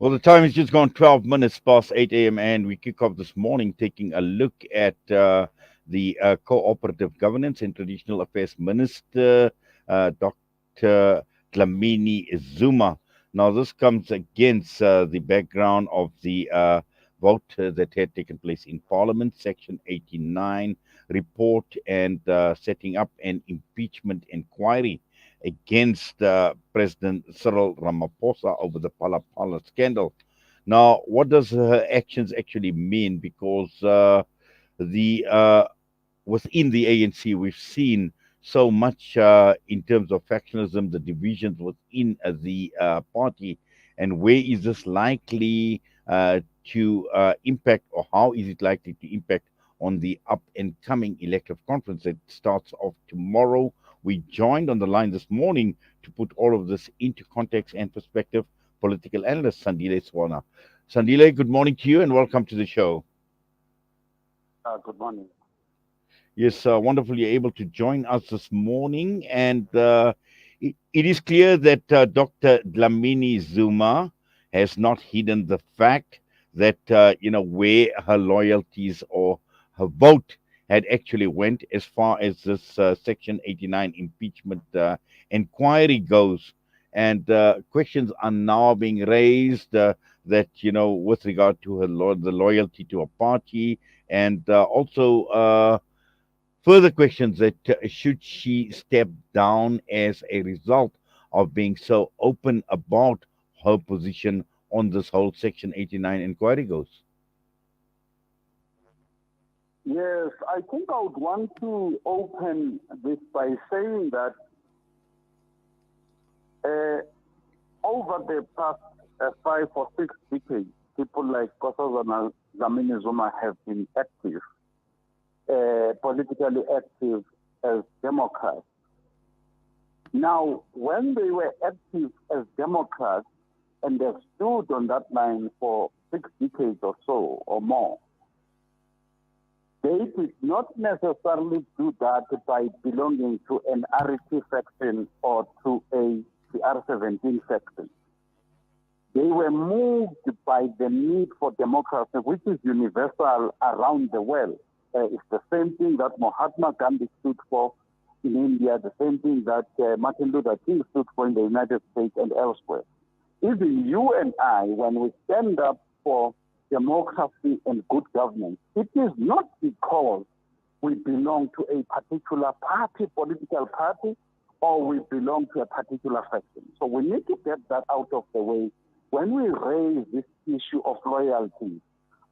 Well, the time has just gone 12 minutes past 8 a.m., and we kick off this morning taking a look at the Cooperative Governance and Traditional Affairs Minister, Dr. Dlamini Zuma. Now, this comes against the background of the vote that had taken place in Parliament, Section 89 report, and setting up an impeachment inquiry against President Cyril Ramaphosa over the Pala scandal. Now, what does her actions actually mean? Because the within the ANC, we've seen so much in terms of factionalism, the divisions within the party, and where is this likely to impact, or how is it likely to impact on the up and coming elective conference that starts off tomorrow? We joined on the line this morning to put all of this into context and perspective. Political analyst Sandile Swana. Sandile, good morning to you and welcome to the show. Good morning. Yes, wonderful you're able to join us this morning. And it is clear that Dr. Dlamini Zuma has not hidden the fact that, where her loyalties or her vote had actually went as far as this Section 89 impeachment inquiry goes. And questions are now being raised that, with regard to the loyalty to a party, and also further questions that should she step down as a result of being so open about her position on this whole Section 89 inquiry goes? Yes, I think I would want to open this by saying that over the past 5 or 6 decades, people like Nkosazana, Dlamini Zuma have been active, politically active as Democrats. Now, when they were active as Democrats and they stood on that line for 6 decades or so or more, they did not necessarily do that by belonging to an RT faction or to a CR17 faction. They were moved by the need for democracy, which is universal around the world. It's the same thing that Mahatma Gandhi stood for in India, the same thing that Martin Luther King stood for in the United States and elsewhere. Even you and I, when we stand up for democracy and good governance, it is not because we belong to a particular party, political party, or we belong to a particular faction. So we need to get that out of the way when we raise this issue of loyalty,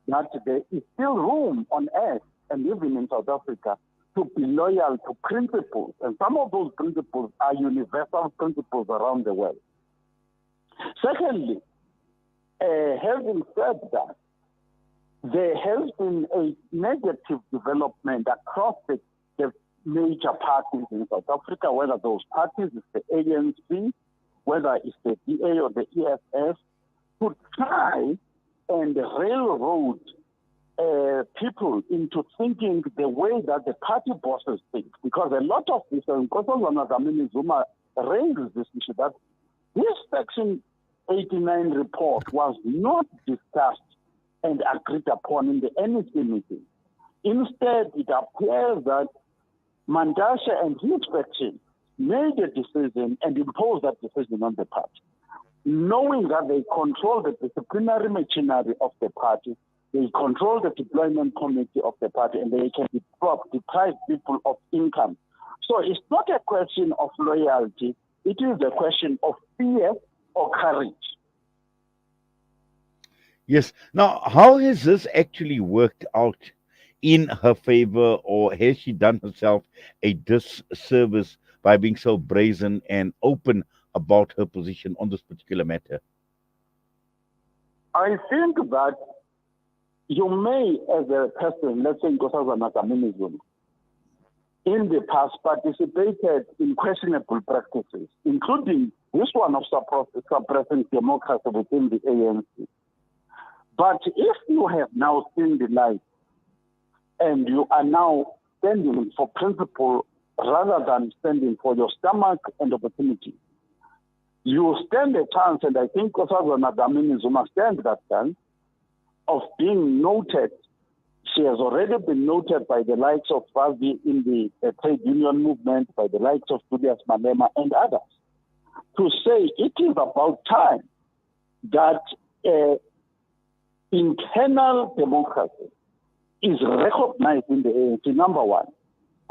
that there is still room on earth and even in South Africa to be loyal to principles. And some of those principles are universal principles around the world. Secondly, having said that, there has been a negative development across the major parties in South Africa, whether those parties is the ANC, whether it's the DA or the EFF, to try and railroad people into thinking the way that the party bosses think. Because a lot of this, and Nkosazana Dlamini Zuma raises this issue, that this Section 89 report was not discussed and agreed upon in the NEC meeting. Instead, it appears that Mandasha and his faction made a decision and imposed that decision on the party. Knowing that they control the disciplinary machinery of the party, they control the deployment committee of the party, and they can deprive people of income. So it's not a question of loyalty, it is a question of fear or courage. Yes. Now, how has this actually worked out in her favor, or has she done herself a disservice by being so brazen and open about her position on this particular matter? I think that you may, as a person, let's say Nkosazana Dlamini Zuma, in the past participated in questionable practices, including this one of suppressing democracy within the ANC. But if you have now seen the light and you are now standing for principle rather than standing for your stomach and opportunity, you stand a chance, and I think Nkosazana Dlamini Zuma stands that chance of being noted. She has already been noted by the likes of Fazi in the trade union movement, by the likes of Julius Malema and others, to say it is about time that internal democracy is recognized in the ANC, number one.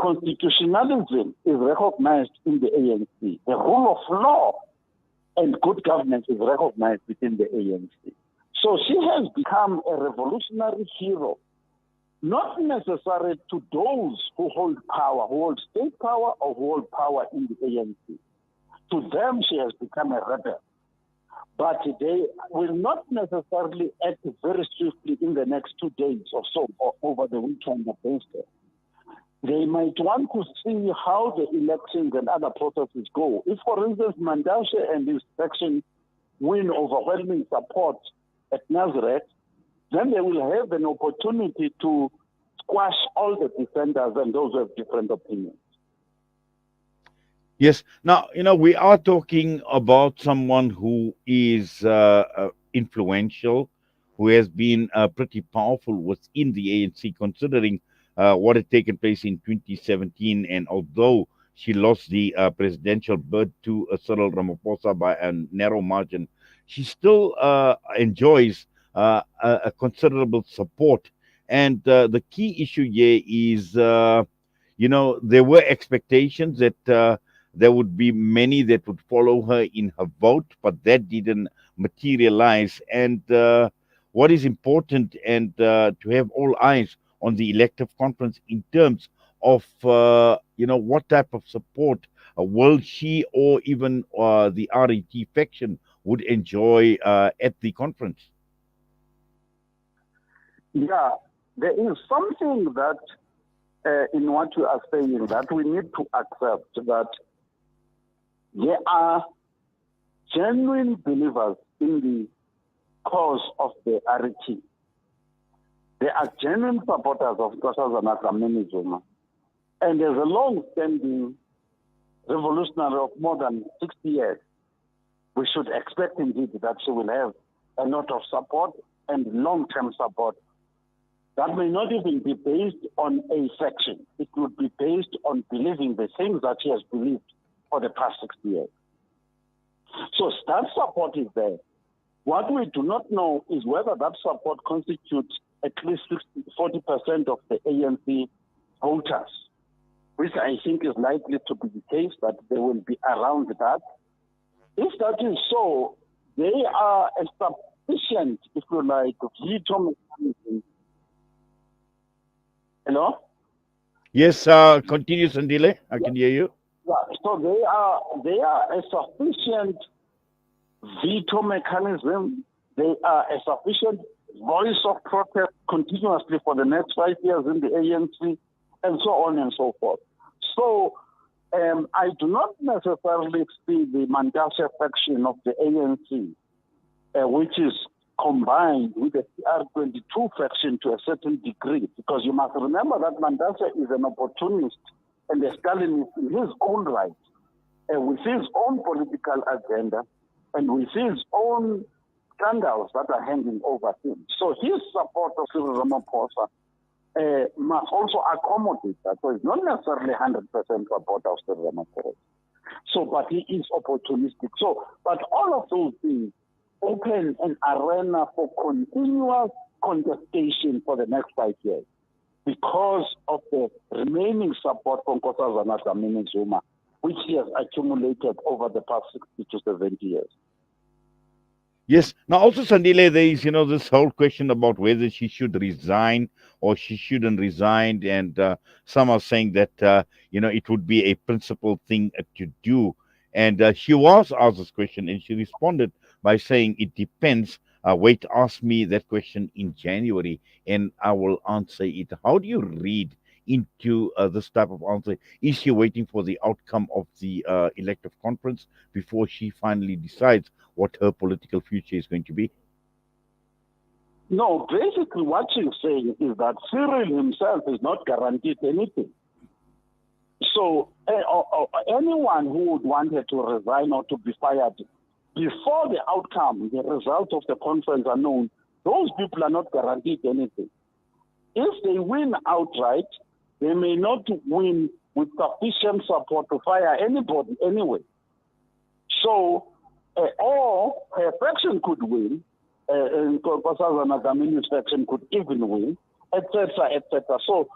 Constitutionalism is recognized in the ANC. The rule of law and good governance is recognized within the ANC. So she has become a revolutionary hero, not necessarily to those who hold power, who hold state power or who hold power in the ANC. To them, she has become a rebel. But they will not necessarily act very swiftly in the next 2 days or so, or over the weekend against her. They might want to see how the elections and other processes go. If, for instance, Mandashe and his faction win overwhelming support at Nazareth, then they will have an opportunity to squash all the defenders and those who have different opinions. Yes. Now, we are talking about someone who is influential, who has been pretty powerful within the ANC, considering what had taken place in 2017. And although she lost the presidential bid to Cyril Ramaphosa by a narrow margin, she still enjoys a considerable support. And the key issue here is, there were expectations that there would be many that would follow her in her vote, but that didn't materialize. And what is important, and to have all eyes on the elective conference in terms of, what type of support will she or even the RET faction would enjoy at the conference. Yeah, there is something that in what you are saying that we need to accept, that there are genuine believers in the cause of the RET. There are genuine supporters of Nkosazana Dlamini Zuma. And there's a long-standing revolutionary of more than 60 years. We should expect indeed that she will have a lot of support and long-term support. That may not even be based on a faction. It would be based on believing the things that she has believed for the past 60 years. So that support is there. What we do not know is whether that support constitutes at least 40% of the ANC voters, which I think is likely to be the case, that they will be around that. If that is so, they are a sufficient, if you like, veto mechanism. Hello? Yes, continue, Sandile. I can hear you. Yeah, so they are a sufficient veto mechanism. They are a sufficient voice of protest continuously for the next 5 years in the ANC, and so on and so forth. So I do not necessarily see the Mandashe faction of the ANC, which is combined with the CR22 faction to a certain degree, because you must remember that Mandashe is an opportunist and a Stalinist in his own right, with his own political agenda, and with his own scandals that are hanging over him. So his support of Cyril Ramaphosa must also accommodate that. So it's not necessarily 100% support of Cyril Ramaphosa. So, but he is opportunistic. So, but all of those things open an arena for continuous contestation for the next 5 years because of the remaining support from Nkosazana Dlamini Zuma, which he has accumulated over the past 60 to 70 years. Yes. Now, also, Sandile, there is, this whole question about whether she should resign or she shouldn't resign. And some are saying that, it would be a principled thing to do. And she was asked this question and she responded by saying, it depends. Wait, ask me that question in January and I will answer it. How do you read into this type of answer? Is she waiting for the outcome of the elective conference before she finally decides what her political future is going to be? No, basically what she's saying is that Cyril himself is not guaranteed anything. So anyone who would want her to resign or to be fired before the outcome, the results of the conference are known, those people are not guaranteed anything. If they win outright, they may not win with sufficient support to fire anybody anyway. So, or a faction could win, Nkosazana Dlamini's faction could even win, etc., etc. So,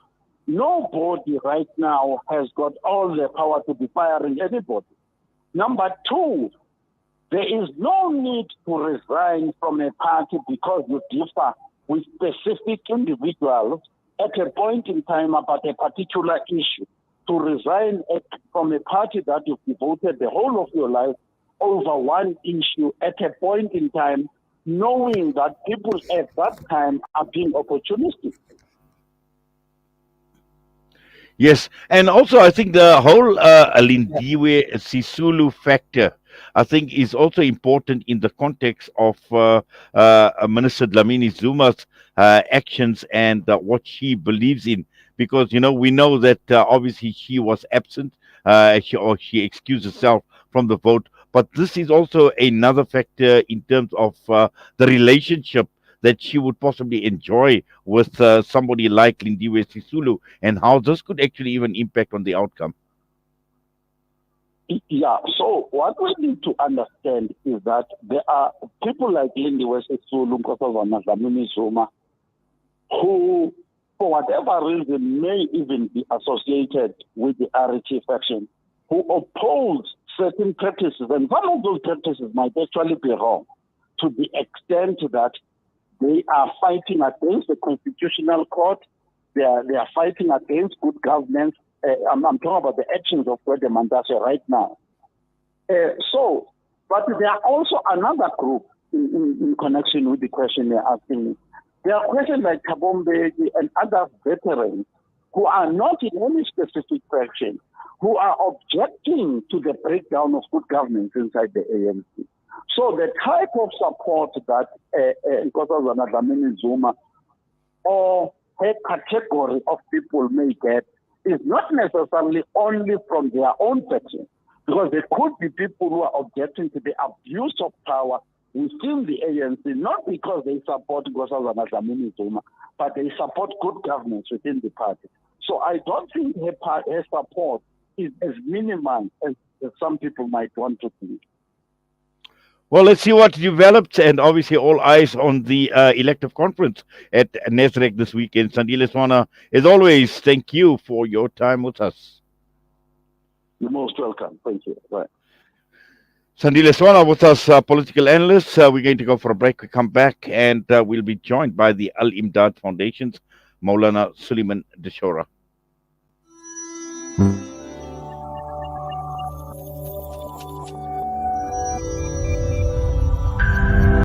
nobody right now has got all the power to be firing anybody. Number two, there is no need to resign from a party because you differ with specific individuals at a point in time about a particular issue. To resign from a party that you've devoted the whole of your life over one issue at a point in time, knowing that people at that time are being opportunistic. Yes, and also I think the whole Lindiwe Sisulu factor, I think, is also important in the context of Minister Dlamini Zuma's actions and what she believes in, because we know that obviously she was absent, or she excused herself from the vote, but this is also another factor in terms of the relationship that she would possibly enjoy with somebody like Lindiwe Sisulu, and how this could actually even impact on the outcome. Yeah, so what we need to understand is that there are people like Lindiwe Sisulu, Nkosazana Dlamini Zuma, who, for whatever reason, may even be associated with the RT faction, who oppose certain practices, and some of those practices might actually be wrong, to the extent that they are fighting against the constitutional court. They are fighting against good governance. I'm talking about the actions of Gwede Mantashe right now. But there are also another group in connection with the question you're asking me. There are questions like Kabombeki and other veterans who are not in any specific faction, who are objecting to the breakdown of good governance inside the ANC. So the type of support that Nkosazana Dlamini Zuma or a category of people may get is not necessarily only from their own faction, because there could be people who are objecting to the abuse of power within the ANC, not because they support Nkosazana Dlamini Zuma, but they support good governance within the party. So I don't think her support is as minimal as some people might want to think. Well, let's see what develops, and obviously all eyes on the elective conference at Nasrec this weekend. Sandile Swana, as always, thank you for your time with us. You're most welcome. Thank you. Bye. Sandile Swana with us, political analyst. We're going to go for a break. We come back, and we'll be joined by the Al Imdad Foundation's Maulana Suleiman Deshora.